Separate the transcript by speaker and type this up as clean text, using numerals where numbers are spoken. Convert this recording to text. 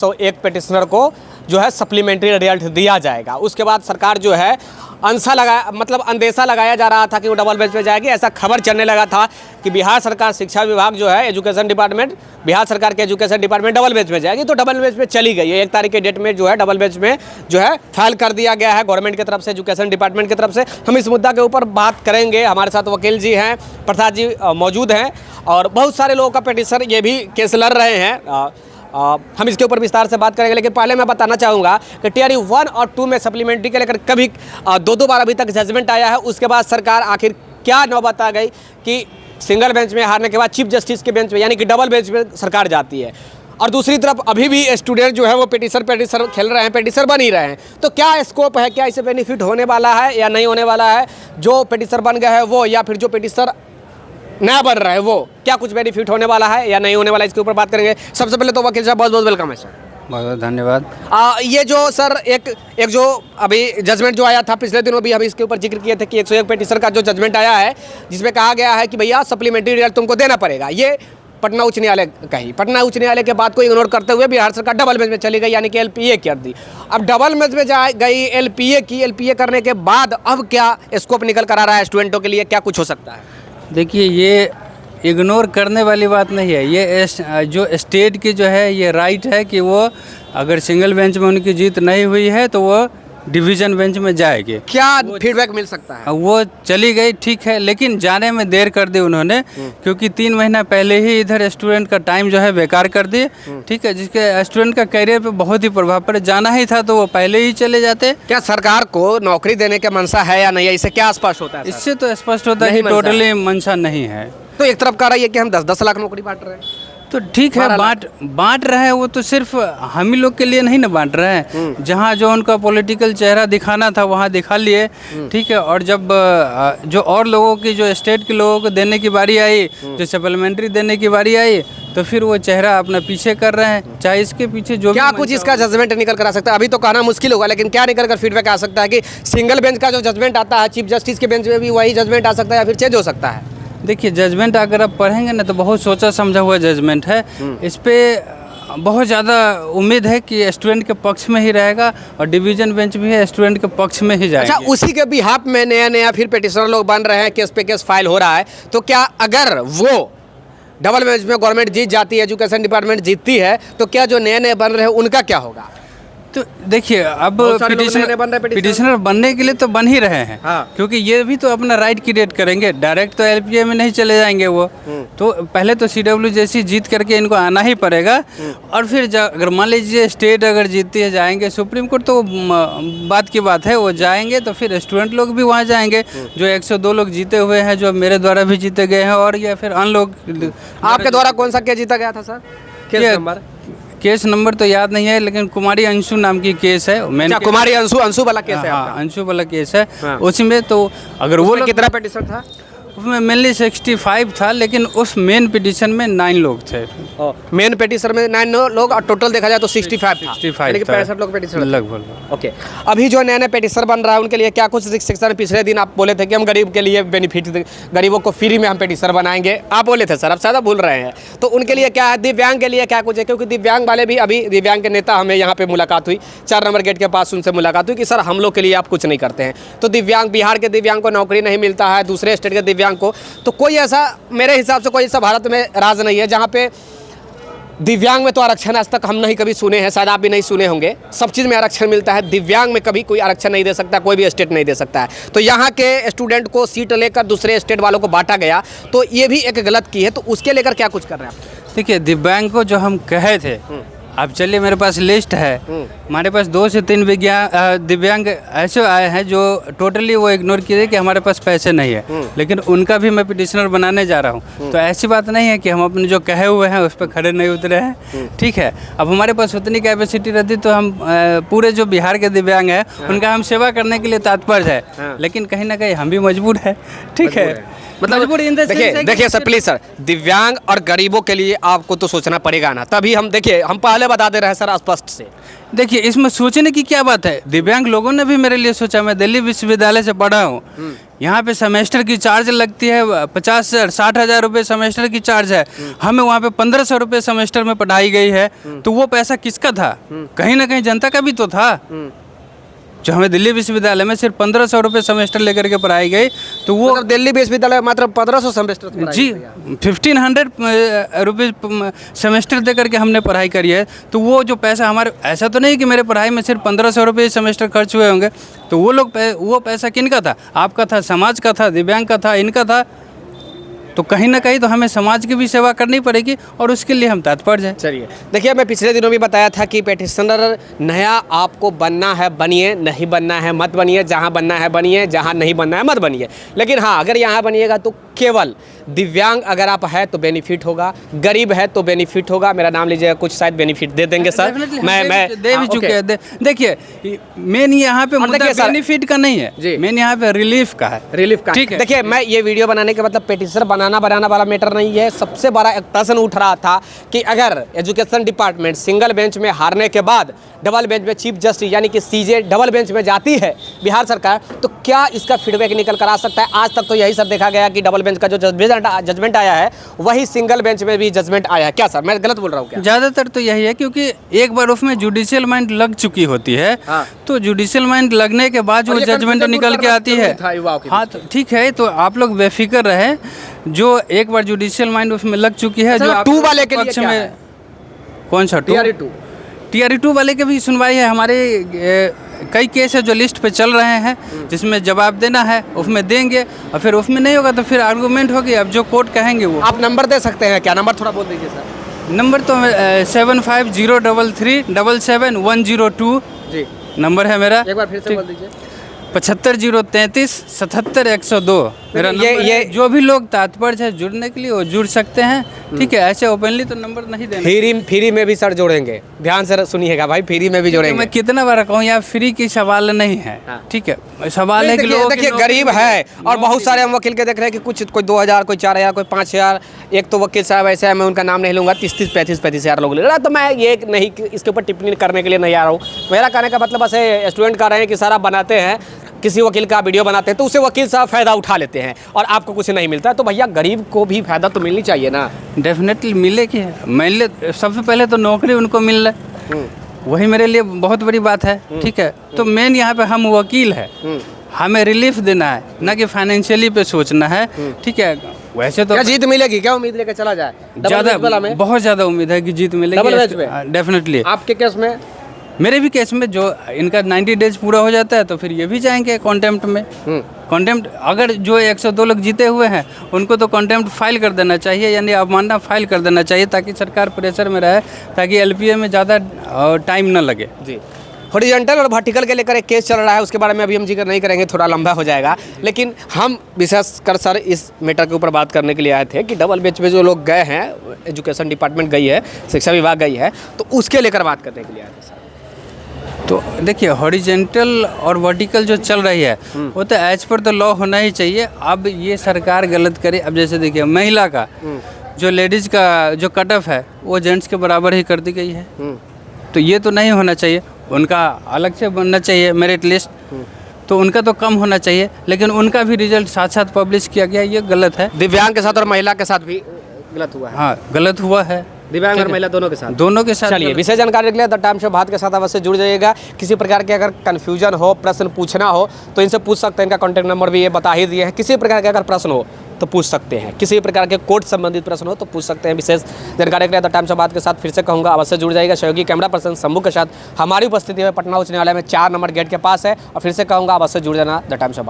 Speaker 1: तो एक पिटिशनर को जो है सप्लीमेंट्री रिजल्ट दिया जाएगा। उसके बाद सरकार जो है अंदेशा लगाया जा रहा था कि वो डबल बेंच पे जाएगी। ऐसा खबर चलने लगा था कि बिहार सरकार शिक्षा विभाग जो है एजुकेशन डिपार्टमेंट, बिहार सरकार के एजुकेशन डिपार्टमेंट डबल बेंच में जाएगी। तो डबल बेंच में चली गई है। 1 तारीख के डेट में जो है डबल बेंच में जो है फाइल कर दिया गया है गवर्नमेंट की तरफ से, एजुकेशन डिपार्टमेंट की तरफ से। हम इस मुद्दा के ऊपर बात करेंगे। हमारे साथ वकील जी हैं, प्रसाद जी मौजूद हैं और बहुत सारे लोगों का पिटिशन ये भी केस लड़ रहे हैं। हम इसके ऊपर विस्तार से बात करेंगे, लेकिन पहले मैं बताना चाहूँगा कि टीआरई 1 और 2 में सप्लीमेंट्री के लेकर कभी 2 बार अभी तक जजमेंट आया है। उसके बाद सरकार आखिर क्या नौबत आ गई कि सिंगल बेंच में हारने के बाद चीफ जस्टिस के बेंच में यानी कि डबल बेंच में सरकार जाती है। और दूसरी तरफ अभी भी स्टूडेंट जो है वो पिटिशन खेल रहे हैं, पिटिशन बन ही रहे हैं। तो क्या स्कोप है, क्या इससे बेनिफिट होने वाला है या नहीं होने वाला है? जो पिटिशन बन गया है वो, या फिर जो पिटिशन नया बन रहा है वो, क्या कुछ बेनिफिट होने वाला है या नहीं होने वाला है, इसके ऊपर बात करेंगे। सबसे पहले तो वकील साहब बहुत बहुत वेलकम है सर।
Speaker 2: बहुत बहुत धन्यवाद।
Speaker 1: ये जो सर एक जो अभी जजमेंट जो आया था पिछले दिनों भी हम इसके ऊपर जिक्र किए थे कि 101 पिटिशन का जो जजमेंट आया है जिसमें कहा गया है कि भैया सप्लीमेंट्री रिजल्ट तुमको देना पड़ेगा। ये पटना उच्च न्यायालय का ही, पटना उच्च न्यायालय के बात को इग्नोर करते हुए बिहार सरकार डबल बेंच में चली गई, यानी कि एलपीए कर दी। अब डबल बेंच में जा गई, एलपीए करने के बाद अब क्या स्कोप निकल कर आ रहा है स्टूडेंटों के लिए, क्या कुछ हो सकता है?
Speaker 2: देखिए, ये इग्नोर करने वाली बात नहीं है। ये जो स्टेट की जो है ये राइट है कि वो अगर सिंगल बेंच में उनकी जीत नहीं हुई है तो वो डिवीज़न बेंच में जाएगी।
Speaker 1: क्या फीडबैक मिल सकता है?
Speaker 2: वो चली गई, ठीक है, लेकिन जाने में देर कर दी उन्होंने, क्योंकि 3 महीना पहले ही इधर स्टूडेंट का टाइम जो है बेकार कर दिए, ठीक है, जिसके स्टूडेंट का करियर पे बहुत ही प्रभाव पड़े। जाना ही था तो वो पहले ही चले जाते।
Speaker 1: क्या सरकार को नौकरी देने का मंशा है या नहीं है? इससे क्या स्पष्ट होता है?
Speaker 2: इससे तो स्पष्ट होता है कि टोटली मंशा नहीं है।
Speaker 1: तो एक तरफ कह रही है कि हम 10-10 लाख नौकरी बांट रहे हैं।
Speaker 2: तो ठीक है, बांट रहे हैं, वो तो सिर्फ हम ही लोग के लिए नहीं ना बांट रहे हैं। जहाँ जो उनका पॉलिटिकल चेहरा दिखाना था वहाँ दिखा लिए, ठीक है। और जब जो और लोगों की, जो स्टेट के लोगों को देने की बारी आई, जो सप्लीमेंट्री देने की बारी आई, तो फिर वो चेहरा अपना पीछे कर रहे हैं। चाहे इसके पीछे जो
Speaker 1: क्या कुछ इसका जजमेंट निकल कर आ सकता है? अभी तो कहना मुश्किल होगा, लेकिन क्या निकल कर फीडबैक आ सकता है कि सिंगल बेंच का जो जजमेंट आता है चीफ जस्टिस के बेंच में भी वही जजमेंट आ सकता है या फिर चेंज हो सकता है?
Speaker 2: देखिए, जजमेंट अगर आप पढ़ेंगे ना तो बहुत सोचा समझा हुआ जजमेंट है। इस पे बहुत ज़्यादा उम्मीद है कि स्टूडेंट के पक्ष में ही रहेगा और डिवीज़न बेंच भी है स्टूडेंट के पक्ष में ही जाएगा।
Speaker 1: अच्छा, उसी के बिहाफ में नया फिर पिटिशनर लोग बन रहे हैं, केस पे केस फाइल हो रहा है। तो क्या अगर वो डबल बेंच में गवर्नमेंट जीत जाती है, एजुकेशन डिपार्टमेंट जीतती है, तो क्या जो नए बन रहे हैं उनका क्या होगा?
Speaker 2: तो देखिए, अब पिटिशनर बनने के लिए तो बन ही रहे हैं। हाँ। क्योंकि ये भी तो अपना राइट क्रिएट करेंगे, डायरेक्ट तो एलपीए में नहीं चले जाएंगे वो। तो पहले तो सीडब्ल्यू जैसी जीत करके इनको आना ही पड़ेगा। और फिर अगर मान लीजिए स्टेट अगर जीतती है, जाएंगे सुप्रीम कोर्ट, तो बात की बात है, वो जाएंगे तो फिर स्टूडेंट लोग भी वहाँ जाएंगे। जो 102 लोग जीते हुए हैं, जो मेरे द्वारा भी जीते गए हैं, और या फिर अन्य लोग।
Speaker 1: आपके द्वारा कौन सा केस जीता गया था सर?
Speaker 2: केस नंबर तो याद नहीं है, लेकिन कुमारी अंशु नाम की केस है।
Speaker 1: कुमारी अंशु वाला केस है?
Speaker 2: हाँ, अंशु वाला केस है। उसमें तो अगर वो
Speaker 1: कितना पिटिशन था?
Speaker 2: उसमें मेनली 65 था, लेकिन उस मेन पिटिशन में 9 लोग थे।
Speaker 1: मेन पिटिशन में 9 लोग और टोटल देखा जाए तो 65 था, यानी कि 65 लोग पिटिशन
Speaker 2: लगभग।
Speaker 1: ओके, अभी जो नया पिटिशन बन रहा है उनके लिए क्या कुछ रिस्ट्रिक्शन? पिछले दिन आप बोले थे कि हम गरीब के लिए बेनिफिट, गरीबों को फ्री में हम पिटिशन बनाएंगे, आप बोले थे सर, अब शायद भूल रहे हैं। तो उनके लिए क्या है, दिव्यांग के लिए क्या कुछ है? क्योंकि दिव्यांग वाले भी, अभी दिव्यांग के नेता हमें यहाँ पे मुलाकात हुई, 4 नंबर गेट के पास उनसे मुलाकात हुई कि सर हम लोग के लिए आप कुछ नहीं करते हैं। तो दिव्यांग, बिहार के दिव्यांग को नौकरी नहीं मिलता है, दूसरे स्टेट के दिव्यांग को, तो कोई ऐसा, मेरे हिसाब से कोई ऐसा भारत में राज नहीं है जहाँ पे दिव्यांग में तो आरक्षण आज तक हम नहीं कभी सुने हैं, शायद आप भी नहीं सुने होंगे। सब चीज़ में आरक्षण मिलता है, दिव्यांग में कभी कोई आरक्षण नहीं दे सकता, कोई भी स्टेट नहीं दे सकता है। तो यहाँ के स्टूडेंट को सीट लेकर दूसरे स्टेट वालों को बांटा गया, तो ये भी एक गलत की है। तो उसके लेकर क्या कुछ कर रहे हैं आप?
Speaker 2: देखिए, दिव्यांग को जो हम कहे थे, अब चलिए मेरे पास लिस्ट है, हमारे पास 2 से 3 दिव्यांग ऐसे आए हैं जो टोटली वो इग्नोर किए कि हमारे पास पैसे नहीं है, लेकिन उनका भी मैं पिटिशनर बनाने जा रहा हूँ। तो ऐसी बात नहीं है कि हम अपने जो कहे हुए हैं उस पर खड़े नहीं उतरे हैं, ठीक है। अब हमारे पास उतनी कैपेसिटी रहती तो हम पूरे जो बिहार के दिव्यांग हैं उनका हम सेवा करने के लिए तत्पर है, लेकिन कहीं ना कहीं हम भी मजबूर है, ठीक है। मजबूर in the sense है कि
Speaker 1: देखिए सर प्लीज सर, दिव्यांग और गरीबों के लिए आपको तो सोचना पड़ेगा ना, तभी हम देखिए हम पहले बता दे रहे हैं सर स्पष्ट से।
Speaker 2: देखिए इसमें सोचने की क्या बात है, दिव्यांग लोगों ने भी मेरे लिए सोचा। मैं दिल्ली विश्वविद्यालय से पढ़ा हूँ, यहाँ पे सेमेस्टर की चार्ज लगती है 50,000-60,000 रुपये सेमेस्टर की चार्ज है। हमें वहाँ पे 1,500 रुपये सेमेस्टर में पढ़ाई गई है, तो वो पैसा किसका था? कहीं ना कहीं जनता का भी तो था। जो हमें दिल्ली विश्वविद्यालय में सिर्फ 1,500 रुपये सेमेस्टर लेकर के पढ़ाई गई, तो वो
Speaker 1: मतलब दिल्ली विश्वविद्यालय मात्र 1,500 सेमेस्टर
Speaker 2: जी 1,500 रुपये सेमेस्टर दे करके हमने पढ़ाई करी है। तो वो जो पैसा हमारे, ऐसा तो नहीं कि मेरे पढ़ाई में सिर्फ 1,500 रुपये सेमेस्टर खर्च हुए होंगे, तो वो पैसा किनका था? आपका था, समाज का था, दिव्यांग का था, इनका था। तो कहीं ना कहीं तो हमें समाज की भी सेवा करनी पड़ेगी और उसके लिए हम तत्पर हैं।
Speaker 1: चलिए देखिए, मैं पिछले दिनों भी बताया था कि पेटिशनर नया आपको बनना है बनिए, नहीं बनना है मत बनिए, जहाँ बनना है बनिए, जहाँ नहीं बनना है मत बनिए। लेकिन हाँ, अगर यहाँ बनिएगा तो केवल दिव्यांग अगर आप है तो बेनिफिट होगा, गरीब है तो बेनिफिट होगा। मेरा नाम लीजिएगा, कुछ शायद बेनिफिट दे देंगे सर। मैं
Speaker 2: दे भी चुके हैं। देखिए मेन यहाँ पे मुद्दा बेनिफिट का नहीं है, मेन यहाँ पे रिलीफ का है।
Speaker 1: रिलीफ का, ठीक है। देखिए मैं ये वीडियो बनाने के मतलब पेटिशनर बनाना वाला मैटर नहीं है। सबसे बड़ा एक प्रश्न उठ रहा था कि अगर एजुकेशन डिपार्टमेंट सिंगल बेंच में हारने के बाद डबल बेंच में चीफ जस्टिस यानी कि सीजे डबल बेंच में जाती है बिहार सरकार, तो क्या इसका फीडबैक निकल कर आ सकता है? आज तक तो यही सर देखा गया कि डबल बेंच का जो जजमेंट आया है वही सिंगल बेंच में भी जजमेंट आया है। क्या सर मैं गलत बोल रहा हूँ क्या?
Speaker 2: ज़्यादातर तो यही है, क्योंकि एक बार उसमें जुडिशियल माइंड लग चुकी होती है। हाँ। तो जुडिशियल माइंड लगने के बाद जो जजमेंट निकल के आती है, हाँ तो ठीक है, तो आप लोग बेफिक्र रहे। जो एक बार जुडिशियल माइंड उसमें लग चुकी है, जो
Speaker 1: टू वाले के लिए क्या है?
Speaker 2: कौन सा TRE2 वाले के भी सुनवाई है। हमारे कई केस है जो लिस्ट पे चल रहे हैं, जिसमें जवाब देना है, उसमें देंगे, और फिर उसमें नहीं होगा तो फिर आर्गूमेंट होगी। अब जो कोर्ट कहेंगे वो।
Speaker 1: आप नंबर दे सकते हैं क्या? नंबर थोड़ा बोल दीजिए सर।
Speaker 2: नंबर तो 7503377102
Speaker 1: जी
Speaker 2: नंबर है मेरा।
Speaker 1: एक बार फिर से बोल दीजिए।
Speaker 2: 7503377102 मेरा नंबर है। जो भी लोग तात्पर्य है जुड़ने के लिए वो जुड़ सकते हैं, ठीक है। ऐसे ओपनली तो नंबर नहीं देना।
Speaker 1: फ्री में भी सर जोड़ेंगे, ध्यान से सुनिएगा भाई, फ्री में भी जोड़ेंगे।
Speaker 2: मैं कितना बार कहूँ, यहाँ फ्री की सवाल नहीं है। हाँ। ठीक है, सवाल है कि लोग
Speaker 1: देखिए गरीब है और बहुत सारे हम वकील के देख रहे हैं कि कुछ कोई 2,000, कोई 4,000, कोई 5,000। एक तो वकील साहब ऐसे है, मैं उनका नाम नहीं लूँगा, 30-35 हज़ार लोग ले रहा। तो मैं ये नहीं इसके ऊपर टिप्पणी करने के लिए नहीं आ रहा हूँ। मेरा कहने का मतलब बस स्टूडेंट कह रहे हैं कि सर आप बनाते हैं, किसी वकील का वीडियो बनाते हैं तो उसे वकील साहब फ़ायदा उठा लेते हैं और आपको कुछ नहीं मिलता। तो भैया गरीब को भी फ़ायदा तो मिलनी चाहिए ना।
Speaker 2: डेफिनेटली मिलेगी। सबसे पहले तो नौकरी उनको मिल रहा, वही मेरे लिए बहुत बड़ी बात है। ठीक है, तो मेन यहाँ पे हम वकील है, हमें रिलीफ देना है, ना कि फाइनेंशियली पे सोचना है। ठीक है, वैसे तो
Speaker 1: क्या जीत मिलेगी? क्या उम्मीद लेकर चला जाए?
Speaker 2: बहुत ज़्यादा उम्मीद है कि जीत मिलेगी डेफिनेटली।
Speaker 1: आपके केस में?
Speaker 2: मेरे भी केस में जो इनका 90 डेज पूरा हो जाता है तो फिर ये भी जाएंगे कॉन्टेम्प्ट में। कॉन्टेम्प्ट अगर जो 102 लोग जीते हुए हैं उनको तो कॉन्टेम्प्ट फाइल कर देना चाहिए, यानी अवमानना फाइल कर देना चाहिए, ताकि सरकार प्रेशर में रहे, ताकि LPA में ज़्यादा टाइम न लगे।
Speaker 1: जी, हॉरिजॉन्टल और वर्टिकल के लेकर एक केस चल रहा है, उसके बारे में अभी हम जिक्र नहीं करेंगे, थोड़ा लंबा हो जाएगा। लेकिन हम विशेषकर सर इस मैटर के ऊपर बात करने के लिए आए थे कि डबल बेंच में जो लोग गए हैं, एजुकेशन डिपार्टमेंट गई है, शिक्षा विभाग गई है, तो उसके लेकर बात करने के लिए आए थे सर।
Speaker 2: तो देखिए हॉरिजेंटल और वर्टिकल जो चल रही है वो तो एज पर तो लॉ होना ही चाहिए। अब ये सरकार गलत करे। अब जैसे देखिए महिला का जो लेडीज़ का जो कट ऑफ है वो जेंट्स के बराबर ही कर दी गई है, तो ये तो नहीं होना चाहिए। उनका अलग से बनना चाहिए मेरिट लिस्ट, तो उनका तो कम होना चाहिए, लेकिन उनका भी रिजल्ट साथ साथ पब्लिश किया गया, ये गलत है।
Speaker 1: दिव्यांग के साथ और महिला के साथ भी गलत हुआ है।
Speaker 2: हाँ, गलत हुआ है,
Speaker 1: दिव्यांग और महिला दोनों के साथ
Speaker 2: चलिए
Speaker 1: विशेष जानकारी के लिए द टाइम्स ऑफ भारत के साथ अवश्य जुड़ जाइएगा। किसी प्रकार के अगर कन्फ्यूजन हो, प्रश्न पूछना हो तो इनसे पूछ सकते हैं। इनका कॉन्टैक्ट नंबर भी ये बता ही दिए हैं। किसी प्रकार के अगर प्रश्न हो तो पूछ सकते हैं, किसी प्रकार के कोर्ट संबंधित प्रश्न हो तो पूछ सकते हैं। विशेष जानकारी के लिए द टाइम्स ऑफ भारत के साथ फिर से कहूँगा अवश्य जुड़ जाएगा। सहयोगी कैमरा पर्सन शंभू के साथ हमारी उपस्थिति में पटना उच्च न्यायालय में 4 नंबर गेट के पास है। और फिर से कहूँगा अवश्य जुड़ जाना द टाइम्स ऑफ भारत।